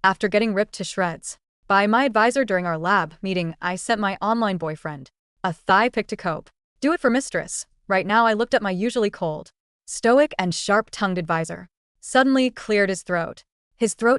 After getting ripped to shreds by my advisor during our lab meeting, I sent my online boyfriend a thigh pic to cope. Do it for mistress. Right now I looked at my usually cold, stoic and sharp-tongued advisor. Suddenly cleared his throat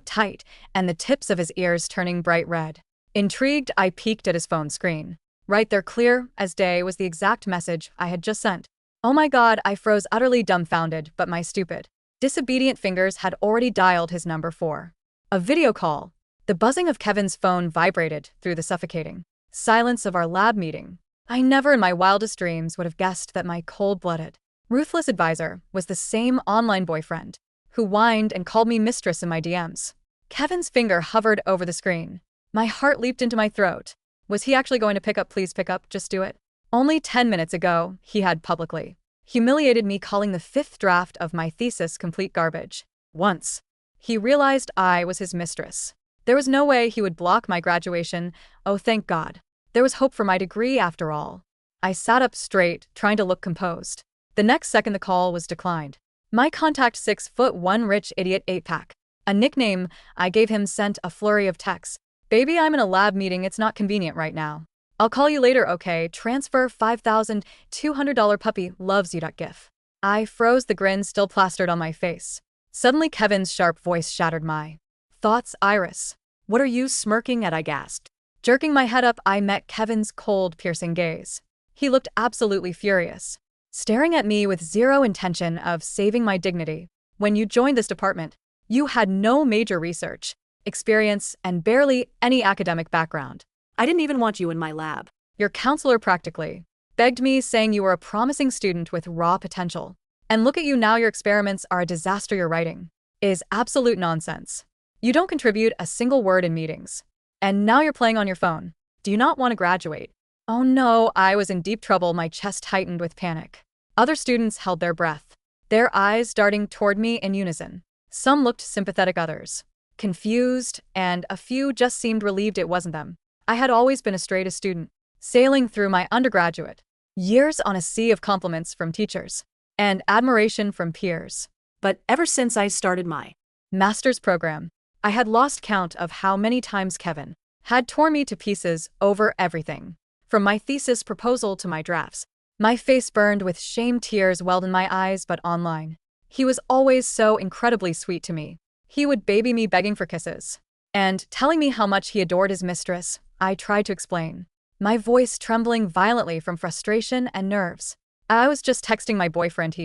tight, and the tips of his ears turning bright red. Intrigued, I peeked at his phone screen. Right there, clear as day, was the exact message I had just sent. Oh my god, I froze, utterly dumbfounded, but my stupid, disobedient fingers had already dialed his number for a video call. The buzzing of Kevin's phone vibrated through the suffocating silence of our lab meeting. I never in my wildest dreams would have guessed that my cold-blooded, ruthless advisor was the same online boyfriend who whined and called me mistress in my DMs. Kevin's finger hovered over the screen. My heart leaped into my throat. Was he actually going to pick up? Please pick up, just do it. Only 10 minutes ago, he had publicly humiliated me, calling the 5th draft of my thesis complete garbage. Once he realized I was his mistress, there was no way he would block my graduation. Oh, thank God. There was hope for my degree after all. I sat up straight, trying to look composed. The next second the call was declined. My contact, 6'1" rich idiot 8-pack, a nickname I gave him, sent a flurry of texts. Baby, I'm in a lab meeting, it's not convenient right now. I'll call you later, okay? Transfer $5,200 puppy loves you. GIF. I froze, the grin still plastered on my face. Suddenly Kevin's sharp voice shattered my thoughts. Iris, what are you smirking at? I gasped. Jerking my head up, I met Kevin's cold, piercing gaze. He looked absolutely furious, staring at me with zero intention of saving my dignity. When you joined this department, you had no major research experience and barely any academic background. I didn't even want you in my lab. Your counselor practically begged me, saying you were a promising student with raw potential. And look at you now, your experiments are a disaster. Your writing is absolute nonsense. You don't contribute a single word in meetings. And now you're playing on your phone. Do you not want to graduate? Oh no, I was in deep trouble, my chest tightened with panic. Other students held their breath, their eyes darting toward me in unison. Some looked sympathetic, others confused, and a few just seemed relieved it wasn't them. I had always been a straight A student, sailing through my undergraduate years on a sea of compliments from teachers and admiration from peers. But ever since I started my master's program, I had lost count of how many times Kevin had torn me to pieces over everything. From my thesis proposal to my drafts, my face burned with shame, tears welled in my eyes, but online, he was always so incredibly sweet to me. He would baby me, begging for kisses and telling me how much he adored his mistress. I tried to explain, my voice trembling violently from frustration and nerves. I was just texting my boyfriend.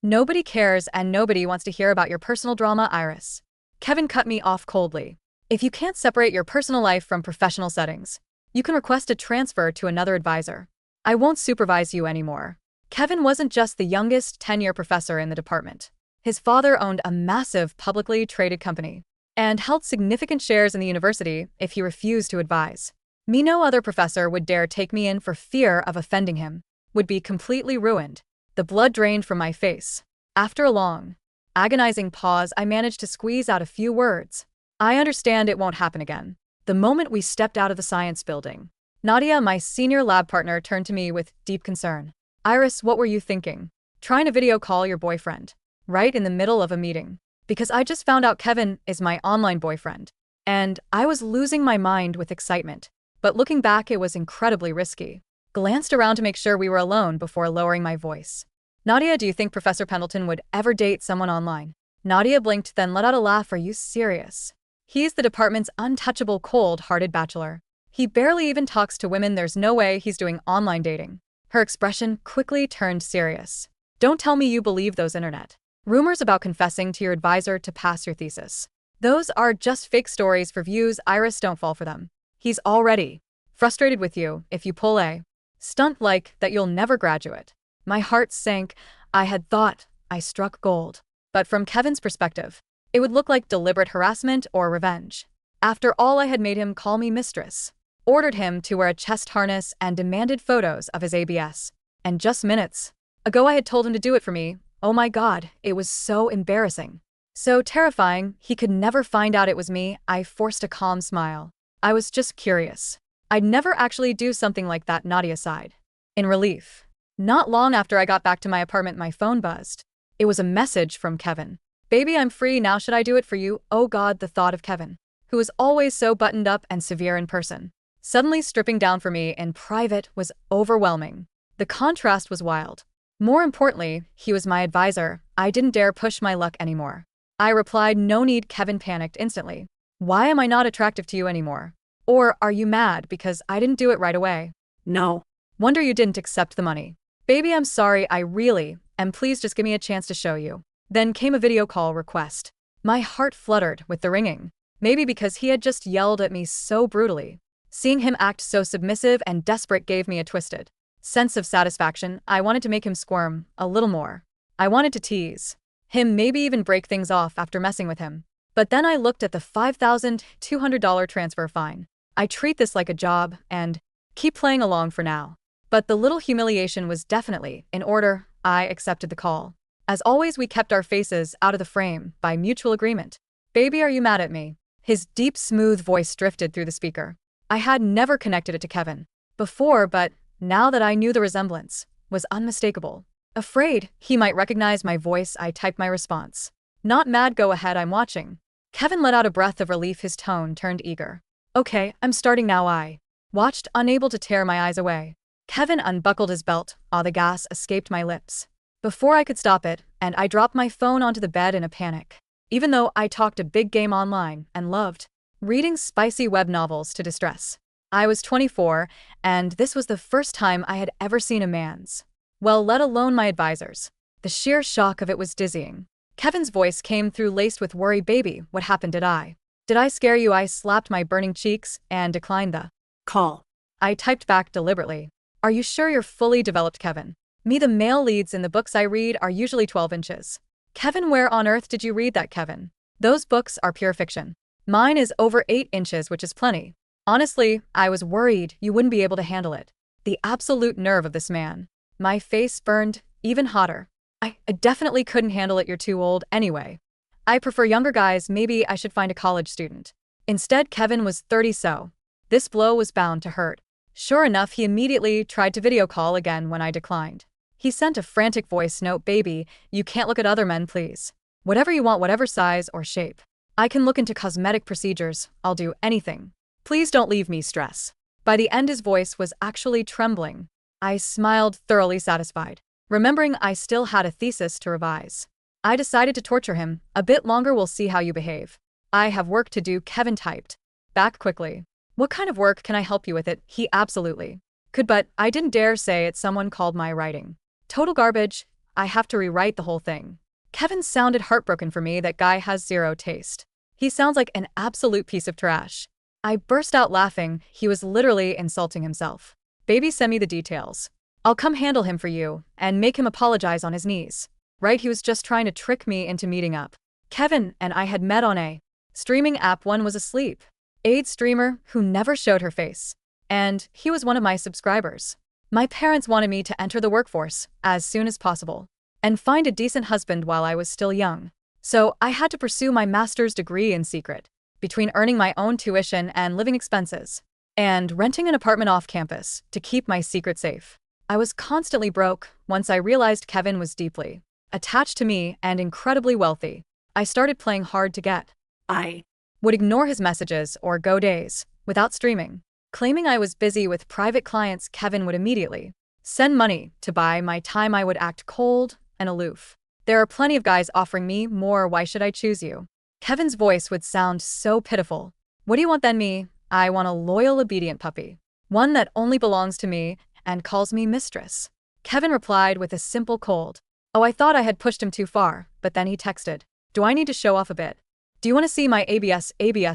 Nobody cares and nobody wants to hear about your personal drama, Iris. Kevin cut me off coldly. If you can't separate your personal life from professional settings, you can request a transfer to another advisor. I won't supervise you anymore. Kevin wasn't just the youngest tenure professor in the department. His father owned a massive publicly traded company and held significant shares in the university. If he refused to advise me, no other professor would dare take me in for fear of offending him. Would be completely ruined. The blood drained from my face. After a long, agonizing pause, I managed to squeeze out a few words. I understand, it won't happen again. The moment we stepped out of the science building, Nadia, my senior lab partner, turned to me with deep concern. Iris, what were you thinking? Trying to video call your boyfriend right in the middle of a meeting? Because I just found out Kevin is my online boyfriend. And I was losing my mind with excitement. But looking back, it was incredibly risky. Glanced around to make sure we were alone before lowering my voice. Nadia, do you think Professor Pendleton would ever date someone online? Nadia blinked, then let out a laugh. Are you serious? He's the department's untouchable, cold-hearted bachelor. He barely even talks to women. There's no way he's doing online dating. Her expression quickly turned serious. Don't tell me you believe those internet rumors about confessing to your advisor to pass your thesis. Those are just fake stories for views. Iris, don't fall for them. He's already frustrated with you. If you pull a stunt like that, you'll never graduate. My heart sank. I had thought I struck gold. But from Kevin's perspective, it would look like deliberate harassment or revenge. After all, I had made him call me mistress, ordered him to wear a chest harness, and demanded photos of his ABS. And just minutes ago, I had told him to do it for me. Oh my God, it was so embarrassing. So terrifying, he could never find out it was me. I forced a calm smile. I was just curious. I'd never actually do something like that, Nadia sighed in relief. Not long after I got back to my apartment, my phone buzzed. It was a message from Kevin. Baby, I'm free now. Should I do it for you? Oh God, the thought of Kevin who was always so buttoned up and severe in person. Suddenly stripping down for me in private was overwhelming. The contrast was wild. More importantly, he was my advisor. I didn't dare push my luck anymore. I replied, "No need." Kevin panicked instantly. "Why am I not attractive to you anymore? Or are you mad because I didn't do it right away?" No. "Wonder you didn't accept the money." "Baby, I'm sorry, I really am. Please just give me a chance to show you." Then came a video call request. My heart fluttered with the ringing. Maybe because he had just yelled at me so brutally. Seeing him act so submissive and desperate gave me a twisted sense of satisfaction. I wanted to make him squirm a little more. I wanted to tease him, maybe even break things off after messing with him. But then I looked at the $5,200 transfer fine. I treat this like a job and keep playing along for now. But the little humiliation was definitely in order. I accepted the call. As always, we kept our faces out of the frame by mutual agreement. "Baby, are you mad at me?" His deep, smooth voice drifted through the speaker. I had never connected it to Kevin before, but now that I knew the resemblance was unmistakable. Afraid he might recognize my voice, I typed my response. "Not mad, go ahead, I'm watching." Kevin let out a breath of relief, his tone turned eager. "Okay, I'm starting now." I watched, unable to tear my eyes away. Kevin unbuckled his belt. The gas escaped my lips before I could stop it, and I dropped my phone onto the bed in a panic. Even though I talked a big game online and loved reading spicy web novels to distress, I was 24, and this was the first time I had ever seen a man's, well, let alone my advisor's. The sheer shock of it was dizzying. Kevin's voice came through, laced with worry. "Baby, what happened? Did I scare you?" I slapped my burning cheeks and declined the Call. I typed back deliberately. "Are you sure you're fully developed, Kevin? Me, the male leads in the books I read are usually 12 inches. Kevin, where on earth did you read that, Kevin? Those books are pure fiction. Mine is over 8 inches, which is plenty. Honestly, I was worried you wouldn't be able to handle it." The absolute nerve of this man. My face burned even hotter. I definitely couldn't handle it. "You're too old anyway. I prefer younger guys. Maybe I should find a college student." Instead, Kevin was 30, so this blow was bound to hurt. Sure enough, he immediately tried to video call again when I declined. He sent a frantic voice note. "Baby, you can't look at other men, please. Whatever you want, whatever size or shape. I can look into cosmetic procedures. I'll do anything. Please don't leave me stress." By the end, his voice was actually trembling. I smiled, thoroughly satisfied, remembering I still had a thesis to revise. I decided to torture him a bit longer. "We'll see how you behave." "I have work to do," Kevin typed back quickly. "What kind of work? Can I help you with it?" He absolutely could, but I didn't dare say it. "Someone called my writing total garbage. I have to rewrite the whole thing." Kevin sounded heartbroken. "For me, that guy has zero taste. He sounds like an absolute piece of trash." I burst out laughing. He was literally insulting himself. "Baby, send me the details. I'll come handle him for you and make him apologize on his knees." Right, he was just trying to trick me into meeting up. Kevin and I had met on a streaming app. One was a sleep-aid streamer who never showed her face, and he was one of my subscribers. My parents wanted me to enter the workforce as soon as possible and find a decent husband while I was still young. So I had to pursue my master's degree in secret, between earning my own tuition and living expenses, and renting an apartment off campus to keep my secret safe. I was constantly broke. Once I realized Kevin was deeply attached to me and incredibly wealthy, I started playing hard to get. I would ignore his messages or go days without streaming. Claiming I was busy with private clients, Kevin would immediately send money to buy my time. I would act cold and aloof. "There are plenty of guys offering me more. Why should I choose you?" Kevin's voice would sound so pitiful. "What do you want then?" "Me, I want a loyal, obedient puppy. One that only belongs to me and calls me mistress." Kevin replied with a simple cold. I thought I had pushed him too far, but then he texted, "Do I need to show off a bit? Do you want to see my ABS?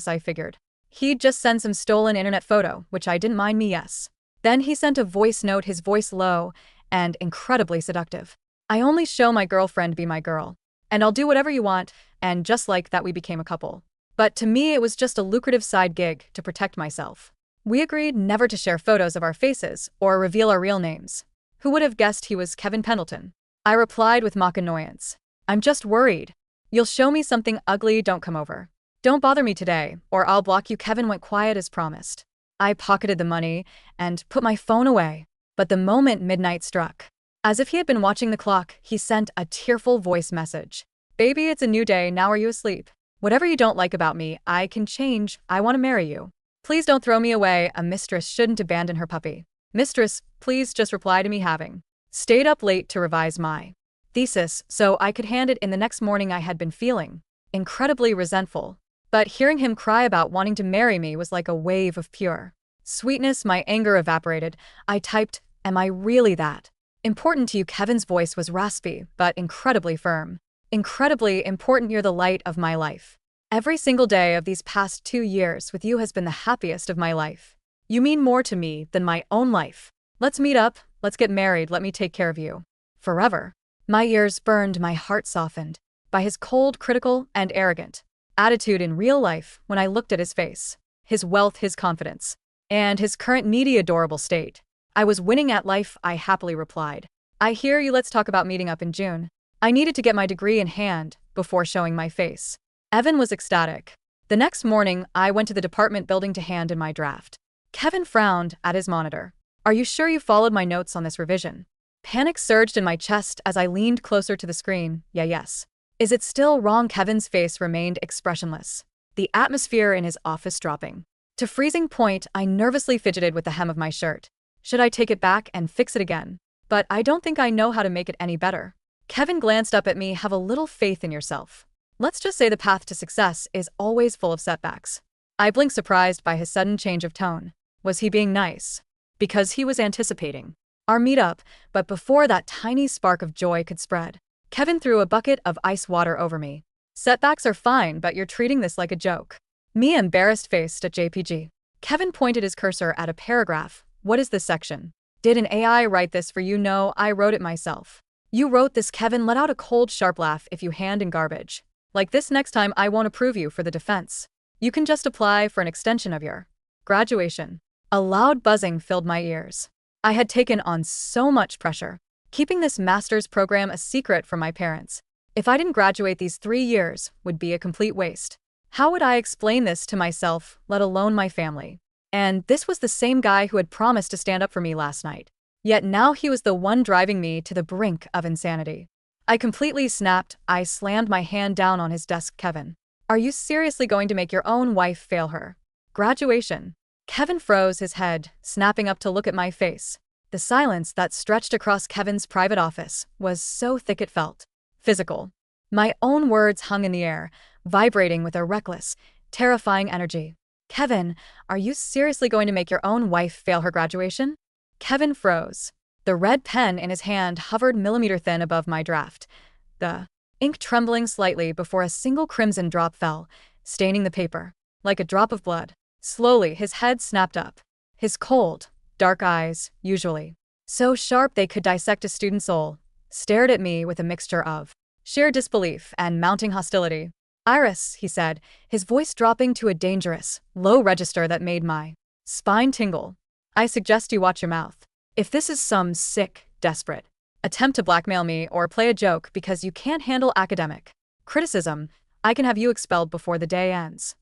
I figured he'd just send some stolen internet photo, which I didn't mind. Yes. Then he sent a voice note, his voice low and incredibly seductive. "I only show my girlfriend be my girl, and I'll do whatever you want." And just like that, we became a couple. But to me, it was just a lucrative side gig to protect myself. We agreed never to share photos of our faces or reveal our real names. Who would have guessed he was Kevin Pendleton? I replied with mock annoyance, "I'm just worried. You'll show me something ugly. Don't come over. Don't bother me today, or I'll block you." Kevin went quiet as promised. I pocketed the money and put my phone away. But the moment midnight struck, as if he had been watching the clock, he sent a tearful voice message. "Baby, it's a new day. Now are you asleep?" Whatever you don't like about me, I can change. I want to marry you. Please don't throw me away. A mistress shouldn't abandon her puppy. Mistress, please just reply to me having stayed up late to revise my thesis so I could hand it in the next morning. I had been feeling incredibly resentful. But hearing him cry about wanting to marry me was like a wave of pure sweetness. My anger evaporated. I typed, "Am I really that important to you?" Kevin's voice was raspy, but incredibly firm. "Incredibly important. You're the light of my life. Every single day of these past 2 years with you has been the happiest of my life. You mean more to me than my own life. Let's meet up, let's get married, let me take care of you. Forever." My ears burned, my heart softened by his cold, critical, and arrogant attitude in real life. When I looked at his face, his wealth, his confidence, and his current needy, adorable state, I was winning at life. I happily replied, "I hear you, let's talk about meeting up in June." I needed to get my degree in hand before showing my face. Evan was ecstatic. The next morning, I went to the department building to hand in my draft. Kevin frowned at his monitor. "Are you sure you followed my notes on this revision?" Panic surged in my chest as I leaned closer to the screen. Yes. "Is it still wrong?" Kevin's face remained expressionless, the atmosphere in his office dropping to freezing point. I nervously fidgeted with the hem of my shirt. Should I take it back and fix it again? But I don't think I know how to make it any better. Kevin glanced up at me. "Have a little faith in yourself. Let's just say the path to success is always full of setbacks." I blinked, surprised by his sudden change of tone. Was he being nice? Because he was anticipating our meetup, but before that tiny spark of joy could spread, Kevin threw a bucket of ice water over me. "Setbacks are fine, but you're treating this like a joke." Me embarrassed-faced at JPG. Kevin pointed his cursor at a paragraph. "What is this section? Did an AI write this for you?" "No, I wrote it myself." "You wrote this?" Kevin let out a cold, sharp laugh. "If you hand in garbage like this next time, I won't approve you for the defense. You can just apply for an extension of your graduation." A loud buzzing filled my ears. I had taken on so much pressure, keeping this master's program a secret from my parents. If I didn't graduate, these 3 years would be a complete waste. How would I explain this to myself, let alone my family? And this was the same guy who had promised to stand up for me last night. Yet now he was the one driving me to the brink of insanity. I completely snapped. I slammed my hand down on his desk. "Kevin, are you seriously going to make your own wife fail her graduation?" Kevin froze, his head snapping up to look at my face. The silence that stretched across Kevin's private office was so thick it felt physical. My own words hung in the air, vibrating with a reckless, terrifying energy. "Kevin, are you seriously going to make your own wife fail her graduation?" Kevin froze. The red pen in his hand hovered millimeter thin above my draft, the ink trembling slightly before a single crimson drop fell, staining the paper like a drop of blood. Slowly, his head snapped up. His cold, dark eyes, usually so sharp they could dissect a student's soul, stared at me with a mixture of sheer disbelief and mounting hostility. "Iris," he said, his voice dropping to a dangerous, low register that made my spine tingle, "I suggest you watch your mouth. If this is some sick, desperate attempt to blackmail me or play a joke because you can't handle academic criticism, I can have you expelled before the day ends."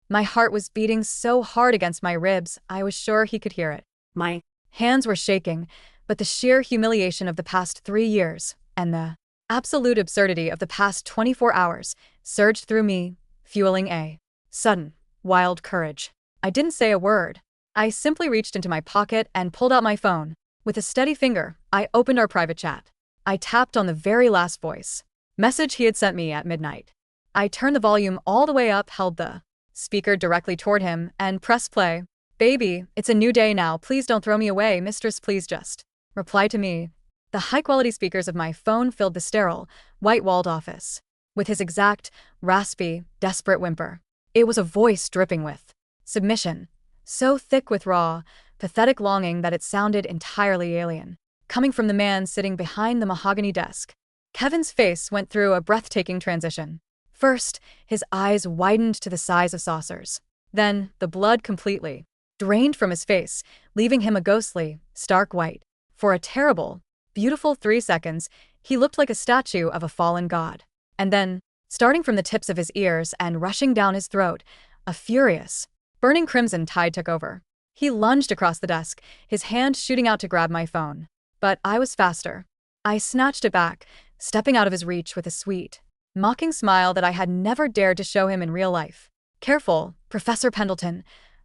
My heart was beating so hard against my ribs, I was sure he could hear it. My hands were shaking, but the sheer humiliation of the past 3 years and the absolute absurdity of the past 24 hours surged through me, fueling a sudden, wild courage. I didn't say a word. I simply reached into my pocket and pulled out my phone. With a steady finger, I opened our private chat. I tapped on the very last voice message he had sent me at midnight. I turned the volume all the way up, held the speaker directly toward him, and pressed play. "Baby, it's a new day now. Please don't throw me away. Mistress, please just reply to me." The high-quality speakers of my phone filled the sterile, white-walled office with his exact, raspy, desperate whimper. It was a voice dripping with submission, so thick with raw, pathetic longing that it sounded entirely alien, coming from the man sitting behind the mahogany desk. Kevin's face went through a breathtaking transition. First, his eyes widened to the size of saucers. Then, the blood completely drained from his face, leaving him a ghostly, stark white. For a terrible, beautiful 3 seconds, he looked like a statue of a fallen god. And then, starting from the tips of his ears and rushing down his throat, a furious, burning crimson tide took over. He lunged across the desk, his hand shooting out to grab my phone. But I was faster. I snatched it back, stepping out of his reach with a sweet, mocking smile that I had never dared to show him in real life. "Careful, Professor Pendleton,"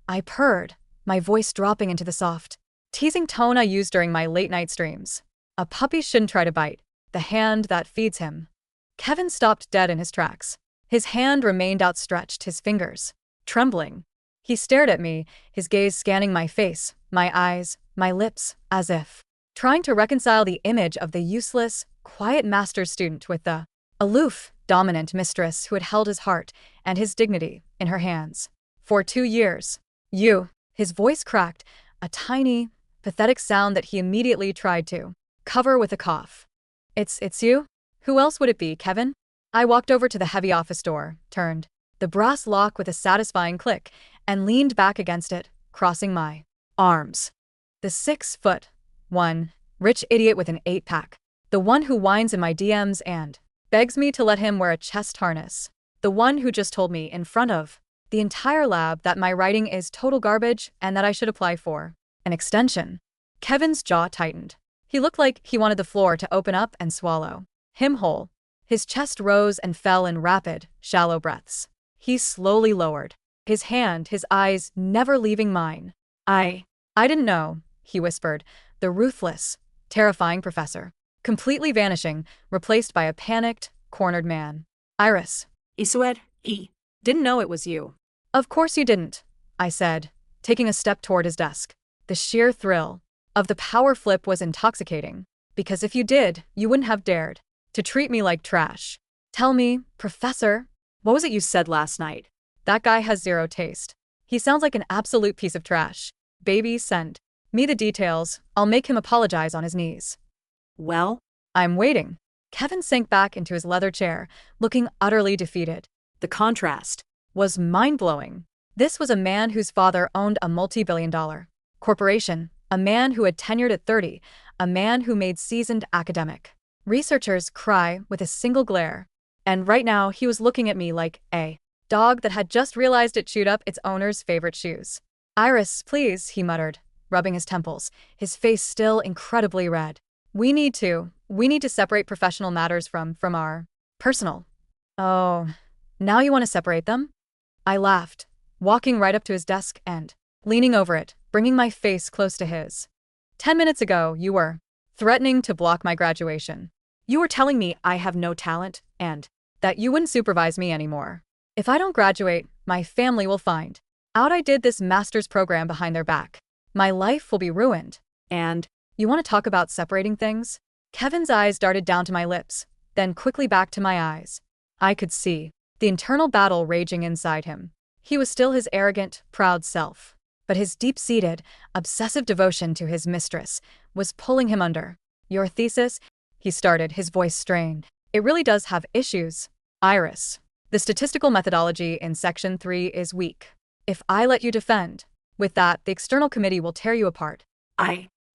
I purred, my voice dropping into the soft, teasing tone I used during my late-night streams. A puppy shouldn't try to bite the hand that feeds him. Kevin stopped dead in his tracks. His hand remained outstretched, his fingers trembling. He stared at me, his gaze scanning my face, my eyes, my lips, as if trying to reconcile the image of the useless, quiet master's student with the aloof, dominant mistress who had held his heart and his dignity in her hands. "For 2 years. You." His voice cracked, a tiny, pathetic sound that he immediately tried to cover with a cough. It's you? Who else would it be, Kevin?" I walked over to the heavy office door, turned the brass lock with a satisfying click, and leaned back against it, crossing my arms. The 6'1" rich idiot with an 8-pack. The one who whines in my DMs and begs me to let him wear a chest harness. The one who just told me in front of the entire lab that my writing is total garbage and that I should apply for an extension. Kevin's jaw tightened. He looked like he wanted the floor to open up and swallow him whole. His chest rose and fell in rapid, shallow breaths. He slowly lowered his hand, his eyes never leaving mine. I didn't know," he whispered, the ruthless, terrifying professor, completely vanishing, replaced by a panicked, cornered man. "Iris." Isued, didn't know it was you. "Of course you didn't," I said, taking a step toward his desk. The sheer thrill of the power flip was intoxicating, because if you did, you wouldn't have dared to treat me like trash. "Tell me, Professor, What was it you said last night?" that guy has zero taste. He sounds like an absolute piece of trash. Baby, send me the details. I'll make him apologize on his knees." "Well?" "I'm waiting." Kevin sank back into his leather chair, looking utterly defeated. The contrast Was mind-blowing. This was a man whose father owned a multi-billion-dollar corporation, a man who had tenured at 30, a man who made seasoned academic researchers cry with a single glare. And right now he was looking at me like a dog that had just realized it chewed up its owner's favorite shoes. "Iris, please," he muttered, rubbing his temples, his face still incredibly red. We need to separate professional matters from our personal." "Oh, now you want to separate them?" I laughed, walking right up to his desk and leaning over it, bringing my face close to his. "10 minutes ago, you were threatening to block my graduation. You were telling me I have no talent and that you wouldn't supervise me anymore. If I don't graduate, my family will find out I did this master's program behind their back. My life will be ruined. and You want to talk about separating things?" Kevin's eyes darted down to my lips, then quickly back to my eyes. I could see the internal battle raging inside him. He was still his arrogant, proud self, but his deep-seated, obsessive devotion to his mistress was pulling him under. "Your thesis?" he started, his voice strained. "It really does have issues, Iris. The statistical methodology in Section 3 is weak. If I let you defend with that, the external committee will tear you apart."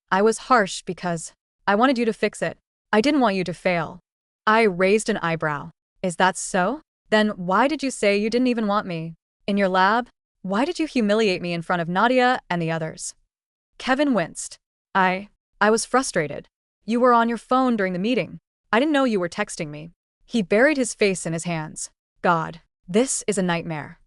I was harsh because I wanted you to fix it. I didn't want you to fail. I raised an eyebrow. "Is that so? Then why did you say you didn't even want me in your lab? Why did you humiliate me in front of Nadia and the others?" Kevin winced. I was frustrated. "You were on your phone during the meeting. I didn't know you were texting me." He buried his face in his hands. "God, this is a nightmare."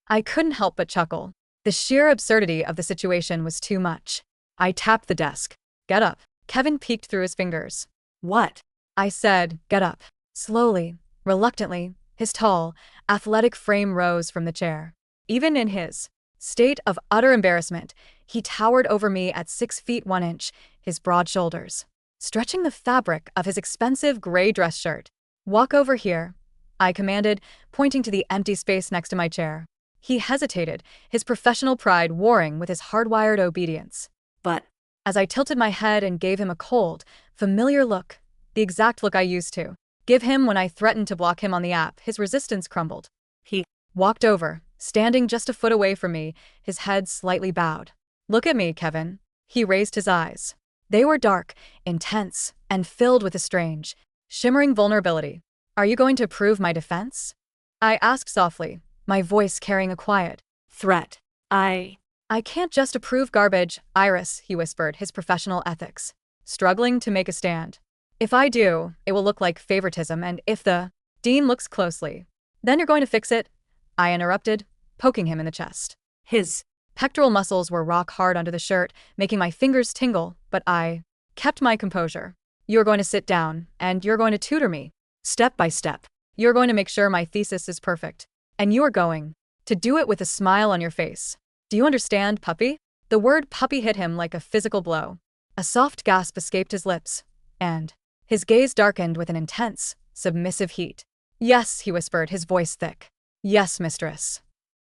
I couldn't help but chuckle. The sheer absurdity of the situation was too much. I tapped the desk. "Get up." Kevin peeked through his fingers. "What?" I said, "Get up." Slowly, reluctantly, his tall, athletic frame rose from the chair. Even in his state of utter embarrassment, he towered over me at 6 feet 1 inch, his broad shoulders stretching the fabric of his expensive gray dress shirt. "Walk over here," I commanded, pointing to the empty space next to my chair. He hesitated, his professional pride warring with his hardwired obedience. "But..." As I tilted my head and gave him a cold, familiar look, the exact look I used to give him when I threatened to block him on the app, his resistance crumbled. He walked over, standing just a foot away from me, his head slightly bowed. "Look at me, Kevin." He raised his eyes. They were dark, intense, and filled with a strange, shimmering vulnerability. "Are you going to prove my defense?" I asked softly, my voice carrying a quiet threat. I can't just approve garbage, Iris," he whispered, his professional ethics struggling to make a stand. "If I do, it will look like favoritism, and if the Dean looks closely. Then you're going to fix it? I interrupted, poking him in the chest. His Pectoral muscles were rock hard under the shirt, making my fingers tingle, but I kept my composure. You're going to sit down, and you're going to tutor me, step by step. You're going to make sure my thesis is perfect. And you're going to do it with a smile on your face. Do you understand, puppy? The word puppy hit him like a physical blow. A soft gasp escaped his lips, and his gaze darkened with an intense, submissive heat. Yes, he whispered, his voice thick. Yes, mistress.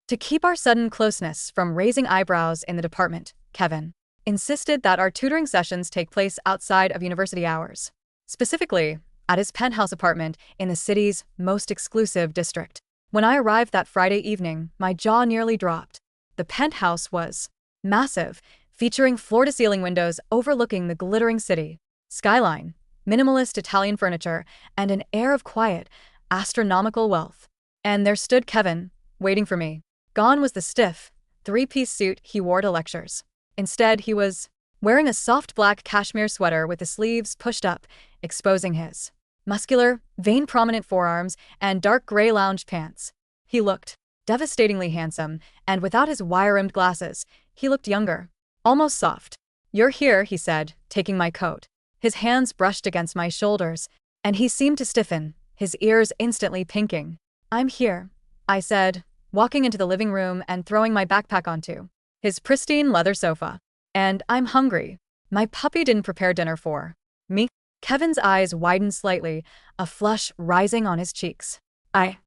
To keep our sudden closeness from raising eyebrows in the department, Kevin insisted that our tutoring sessions take place outside of university hours, specifically at his penthouse apartment in the city's most exclusive district. When I arrived that Friday evening, my jaw nearly dropped. The penthouse was massive, featuring floor-to-ceiling windows overlooking the glittering city skyline, minimalist Italian furniture, and an air of quiet, astronomical wealth. And there stood Kevin, waiting for me. Gone was the stiff, three-piece suit he wore to lectures. Instead, he was wearing a soft black cashmere sweater with the sleeves pushed up, exposing his muscular, vein-prominent forearms and dark gray lounge pants. He looked devastatingly handsome, and without his wire-rimmed glasses, he looked younger, almost soft. You're here, he said, taking my coat. His hands brushed against my shoulders, and he seemed to stiffen, his ears instantly pinking. I'm here, I said, walking into the living room and throwing my backpack onto his pristine leather sofa. And I'm hungry. My puppy didn't prepare dinner for me. Kevin's eyes widened slightly, a flush rising on his cheeks. I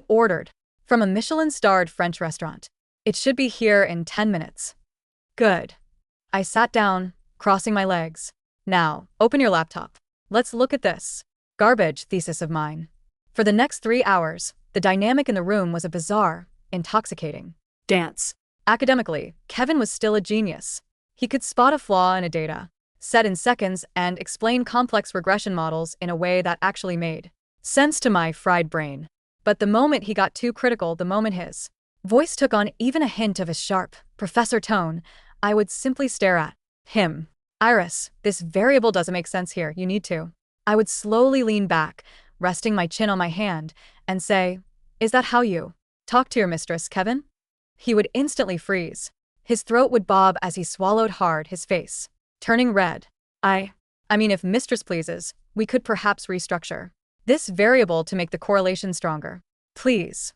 ordered from a Michelin-starred French restaurant. It should be here in 10 minutes. Good. I sat down, crossing my legs. Now, open your laptop. Let's look at this garbage thesis of mine. For the next 3 hours, the dynamic in the room was a bizarre, intoxicating dance. Academically, Kevin was still a genius. He could spot a flaw in a data set in seconds and explain complex regression models in a way that actually made sense to my fried brain. But the moment he got too critical, the moment his voice took on even a hint of a sharp professor tone, I would simply stare at him. Iris, this variable doesn't make sense here, you need to. I would slowly lean back, resting my chin on my hand, and say, is that how you talk to your mistress, Kevin? He would instantly freeze. His throat would bob as he swallowed hard, his face turning red. I mean, if mistress pleases, we could perhaps restructure this variable to make the correlation stronger. Please.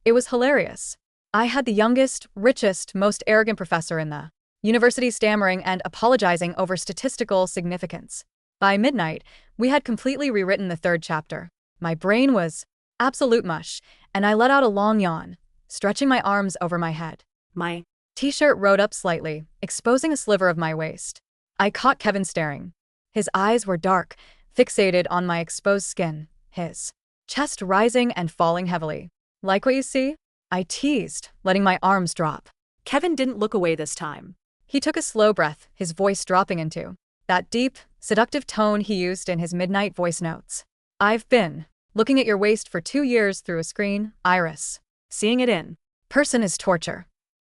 It was hilarious. I had the youngest, richest, most arrogant professor in the university stammering and apologizing over statistical significance. By midnight, we had completely rewritten the 3rd chapter. My brain was absolute mush, and I let out a long yawn, stretching my arms over my head. My t-shirt rode up slightly, exposing a sliver of my waist. I caught Kevin staring. His eyes were dark, fixated on my exposed skin, his chest rising and falling heavily. Like what you see? I teased, letting my arms drop. Kevin didn't look away this time. He took a slow breath, his voice dropping into that deep, seductive tone he used in his midnight voice notes. I've been looking at your waist for 2 years through a screen, Iris. Seeing it in person is torture.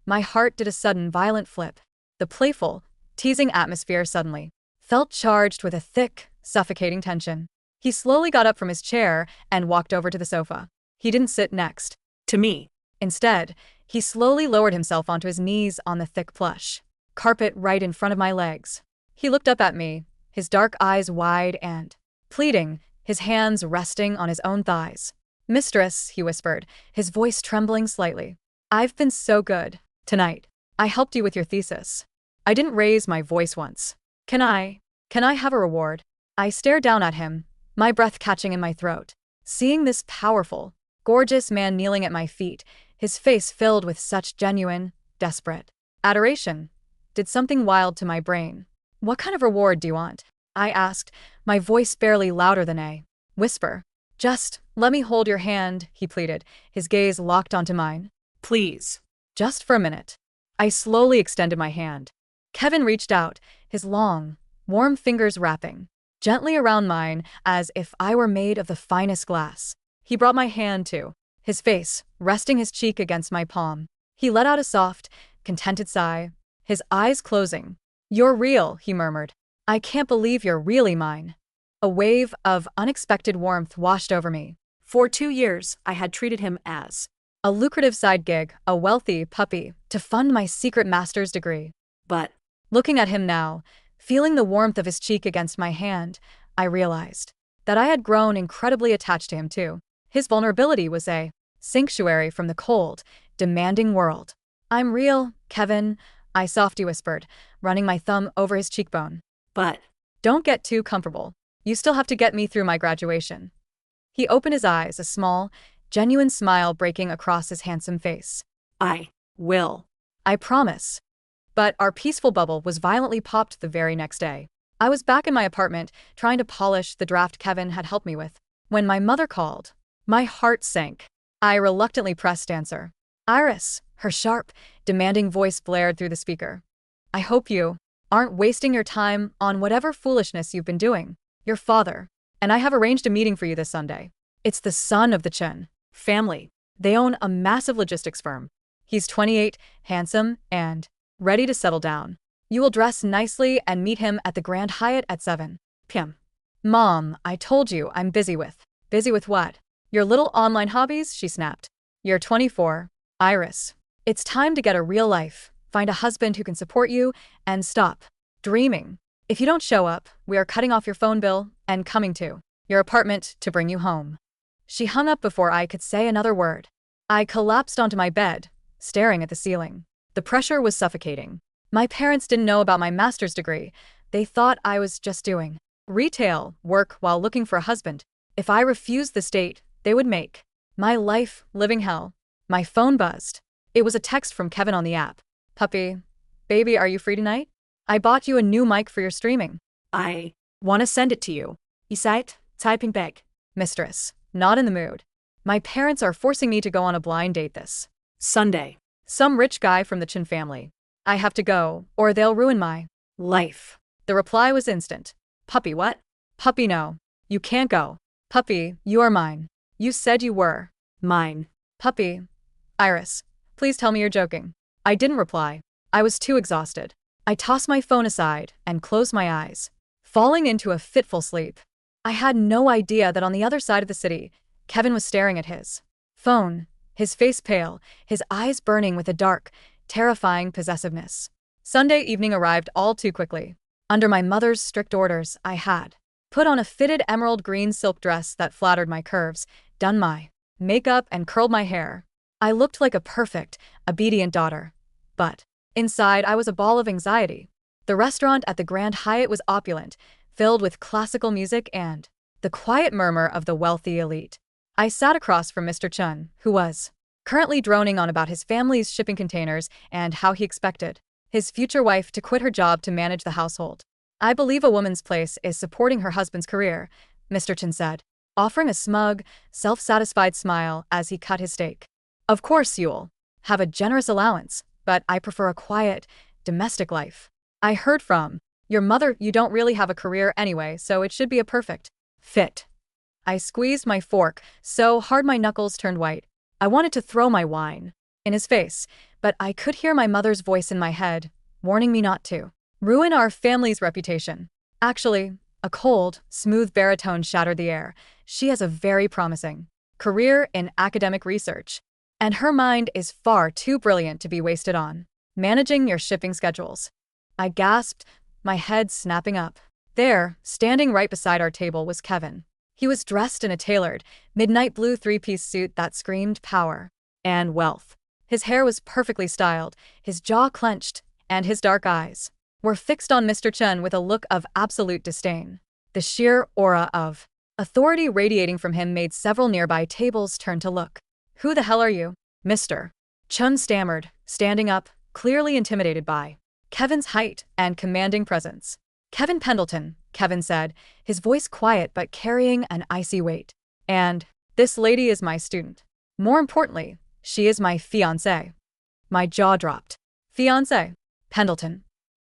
My heart did a sudden violent flip. The playful, teasing atmosphere suddenly felt charged with a thick, suffocating tension. He slowly got up from his chair and walked over to the sofa. He didn't sit next to me. Instead, he slowly lowered himself onto his knees on the thick plush carpet right in front of my legs. He looked up at me, his dark eyes wide and pleading, his hands resting on his own thighs. Mistress, he whispered, his voice trembling slightly. I've been so good tonight. I helped you with your thesis. I didn't raise my voice once. Can I have a reward? I stared down at him, my breath catching in my throat. Seeing this powerful, gorgeous man kneeling at my feet, his face filled with such genuine, desperate adoration, did something wild to my brain. What kind of reward do you want? I asked, my voice barely louder than a whisper. Just let me hold your hand, he pleaded, his gaze locked onto mine. Please. Just for a minute. I slowly extended my hand. Kevin reached out, his long, warm fingers wrapping gently around mine as if I were made of the finest glass. He brought my hand to his face, resting his cheek against my palm. He let out a soft, contented sigh, his eyes closing. You're real, he murmured. I can't believe you're really mine. A wave of unexpected warmth washed over me. For 2 years, I had treated him as. a lucrative side gig, a wealthy puppy, to fund my secret master's degree. But Looking at him now, feeling the warmth of his cheek against my hand, I realized that I had grown incredibly attached to him too. His vulnerability was a sanctuary from the cold, demanding world. I'm real, Kevin, I softly whispered, running my thumb over his cheekbone. but Don't get too comfortable. You still have to get me through my graduation. He opened his eyes, a small, genuine smile breaking across his handsome face. I will. I promise. But our peaceful bubble was violently popped the very next day. I was back in my apartment, trying to polish the draft Kevin had helped me with, when my mother called. My heart sank. I reluctantly pressed answer. Iris, her sharp, demanding voice blared through the speaker. I hope you aren't wasting your time on whatever foolishness you've been doing. Your father and I have arranged a meeting for you this Sunday. It's the son of the Chen family. They own a massive logistics firm. He's 28, handsome, and ready to settle down. You will dress nicely and meet him at the Grand Hyatt at 7 p.m. Mom, I told you I'm busy with. Busy with what? Your little online hobbies, she snapped. You're 24, Iris. It's time to get a real life, find a husband who can support you, and stop dreaming. If you don't show up, we are cutting off your phone bill and coming to your apartment to bring you home. She hung up before I could say another word. I collapsed onto my bed, staring at the ceiling. The pressure was suffocating. My parents didn't know about my master's degree. They thought I was just doing retail work while looking for a husband. If I refused the state, they would make my life living hell. My phone buzzed. It was a text from Kevin on the app. Puppy, baby, are you free tonight? I bought you a new mic for your streaming. I want to send it to you. Isait, typing back. Mistress, not in the mood. My parents are forcing me to go on a blind date this Sunday. some rich guy from the Chen family. I have to go, or they'll ruin my Life. The reply was instant. Puppy, what? Puppy, no. You can't go. Puppy, you are mine. You said you were. Mine. Puppy. Iris, please tell me you're joking. I didn't reply. I was too exhausted. I tossed my phone aside and closed my eyes, falling into a fitful sleep. I had no idea that on the other side of the city, Kevin was staring at his phone, his face pale, his eyes burning with a dark, terrifying possessiveness. Sunday evening arrived all too quickly. Under my mother's strict orders, I had put on a fitted emerald green silk dress that flattered my curves, done my makeup, and curled my hair. I looked like a perfect, obedient daughter. But inside, I was a ball of anxiety. The restaurant at the Grand Hyatt was opulent, filled with classical music and the quiet murmur of the wealthy elite. I sat across from Mr. Chen, who was currently droning on about his family's shipping containers and how he expected his future wife to quit her job to manage the household. I believe a woman's place is supporting her husband's career, Mr. Chen said, offering a smug, self-satisfied smile as he cut his steak. Of course you'll have a generous allowance, but I prefer a quiet, domestic life. I heard from your mother you don't really have a career anyway, so it should be a perfect fit. I squeezed my fork so hard my knuckles turned white. I wanted to throw my wine in his face, but I could hear my mother's voice in my head, warning me not to ruin our family's reputation. Actually, a cold, smooth baritone shattered the air. She has a very promising career in academic research, and her mind is far too brilliant to be wasted on managing your shipping schedules. I gasped, my head snapping up. There, standing right beside our table, was Kevin. He was dressed in a tailored, midnight blue three-piece suit that screamed power and wealth. His hair was perfectly styled, his jaw clenched, and his dark eyes were fixed on Mr. Chen with a look of absolute disdain. The sheer aura of authority radiating from him made several nearby tables turn to look. Who the hell are you, Mr. Chen stammered, standing up, clearly intimidated by Kevin's height and commanding presence. Kevin Pendleton, Kevin said, his voice quiet but carrying an icy weight. And this lady is my student. More importantly, she is my fiancée. My jaw dropped. Fiancé? Pendleton.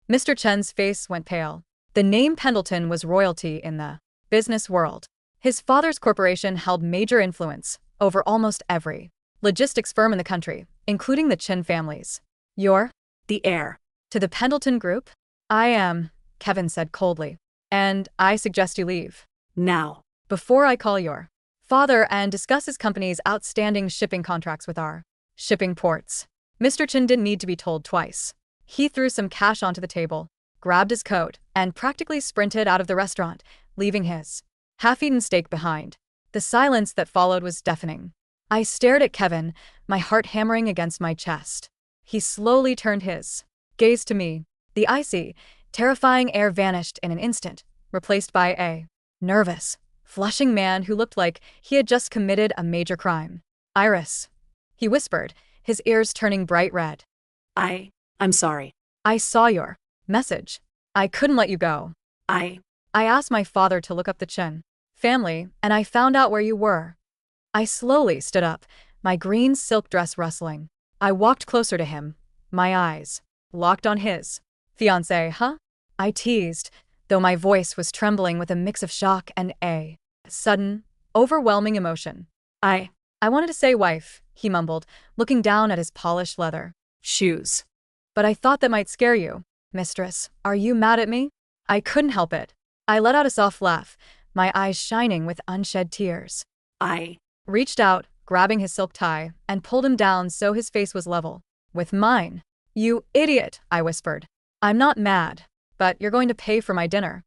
Mr. Chen's face went pale. The name Pendleton was royalty in the business world. His father's corporation held major influence over almost every logistics firm in the country, including the Chen families. You're The heir. to the Pendleton Group? I am, Kevin said coldly. And I suggest you leave Now. before I call your father and discuss his company's outstanding shipping contracts with our shipping ports. Mr. Chin didn't need to be told twice. He threw some cash onto the table, grabbed his coat, and practically sprinted out of the restaurant, leaving his half-eaten steak behind. The silence that followed was deafening. I stared at Kevin, my heart hammering against my chest. He slowly turned his gaze to me. The icy, terrifying air vanished in an instant, replaced by a nervous, flushing man who looked like he had just committed a major crime. "Iris," he whispered, his ears turning bright red. I'm sorry. "I saw your message. I couldn't let you go. I asked my father to look up the Chin family, and I found out where you were." I slowly stood up, my green silk dress rustling. I walked closer to him, my eyes locked on his. "Fiancé, huh?" I teased, though my voice was trembling with a mix of shock and a sudden, overwhelming emotion. I wanted to say wife," he mumbled, looking down at his polished leather Shoes. "but I thought that might scare you. Mistress, are you mad at me?" I couldn't help it. I let out a soft laugh, my eyes shining with unshed tears. I Reached out, grabbing his silk tie, and pulled him down so his face was level with mine. "You idiot," I whispered. "I'm not mad, but you're going to pay for my dinner."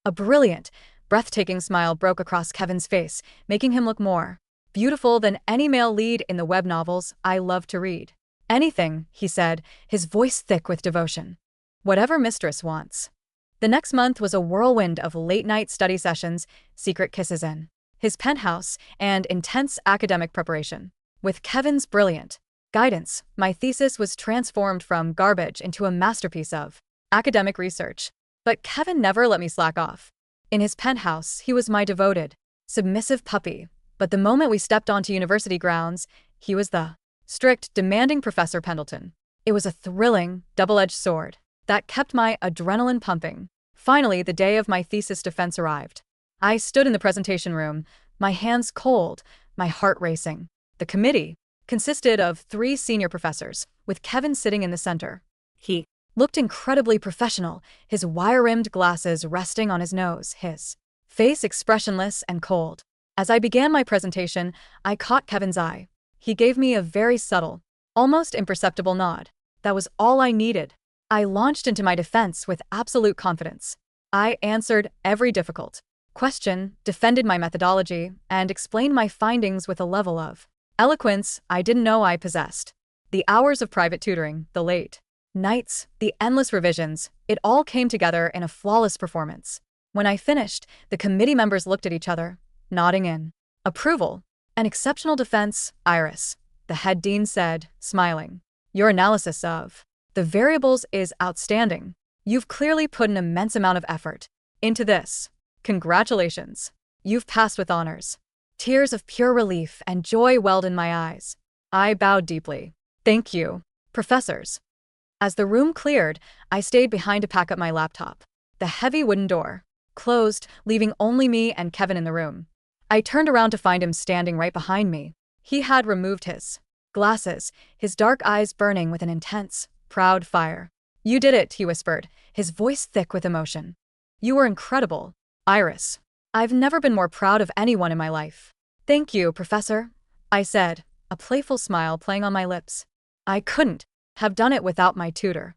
A brilliant, breathtaking smile broke across Kevin's face, making him look more beautiful than any male lead in the web novels I love to read. "Anything," he said, his voice thick with devotion. "Whatever mistress wants." The next month was a whirlwind of late-night study sessions, secret kisses in his penthouse, and intense academic preparation. With Kevin's brilliant guidance, my thesis was transformed from garbage into a masterpiece of academic research. But Kevin never let me slack off. In his penthouse, he was my devoted, submissive puppy, but the moment we stepped onto university grounds, he was the strict, demanding Professor Pendleton. It was a thrilling, double-edged sword that kept my adrenaline pumping. Finally, the day of my thesis defense arrived. I stood in the presentation room, my hands cold, my heart racing. The committee consisted of 3 senior professors, with Kevin sitting in the center. He looked incredibly professional, his wire-rimmed glasses resting on his nose, his face expressionless and cold. As I began my presentation, I caught Kevin's eye. He gave me a very subtle, almost imperceptible nod. That was all I needed. I launched into my defense with absolute confidence. I answered every difficult question, defended my methodology, and explained my findings with a level of eloquence I didn't know I possessed. The hours of private tutoring, the late nights, the endless revisions, it all came together in a flawless performance. When I finished, the committee members looked at each other, nodding in approval. "An exceptional defense, Iris," the head dean said, smiling. "Your analysis of the variables is outstanding. You've clearly put an immense amount of effort into this. Congratulations. You've passed with honors." Tears of pure relief and joy welled in my eyes. I bowed deeply. "Thank you, professors." As the room cleared, I stayed behind to pack up my laptop. The heavy wooden door closed, leaving only me and Kevin in the room. I turned around to find him standing right behind me. He had removed his glasses, his dark eyes burning with an intense, proud fire. "You did it," he whispered, his voice thick with emotion. "You were incredible, Iris. I've never been more proud of anyone in my life." "Thank you, Professor," I said, a playful smile playing on my lips. I couldn't have done it without my tutor.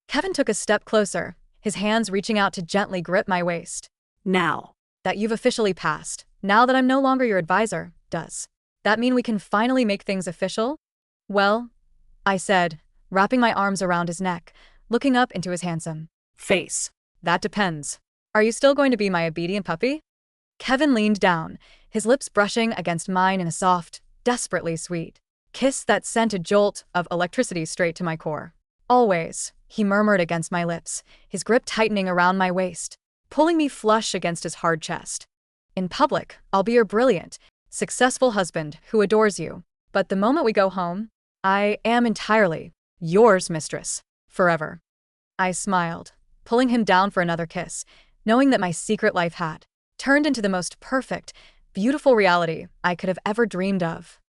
Kevin took a step closer, his hands reaching out to gently grip my waist. Now "That you've officially passed, now that I'm no longer your advisor, does that mean we can finally make things official?" "Well," I said, wrapping my arms around his neck, looking up into his handsome face. "That depends. Are you still going to be my obedient puppy?" Kevin leaned down, his lips brushing against mine in a soft, desperately sweet kiss that sent a jolt of electricity straight to my core. "Always," he murmured against my lips, his grip tightening around my waist, pulling me flush against his hard chest. "In public, I'll be your brilliant, successful husband who adores you. But the moment we go home, I am entirely yours, mistress, forever." I smiled, pulling him down for another kiss, knowing that my secret life had turned into the most perfect, beautiful reality I could have ever dreamed of.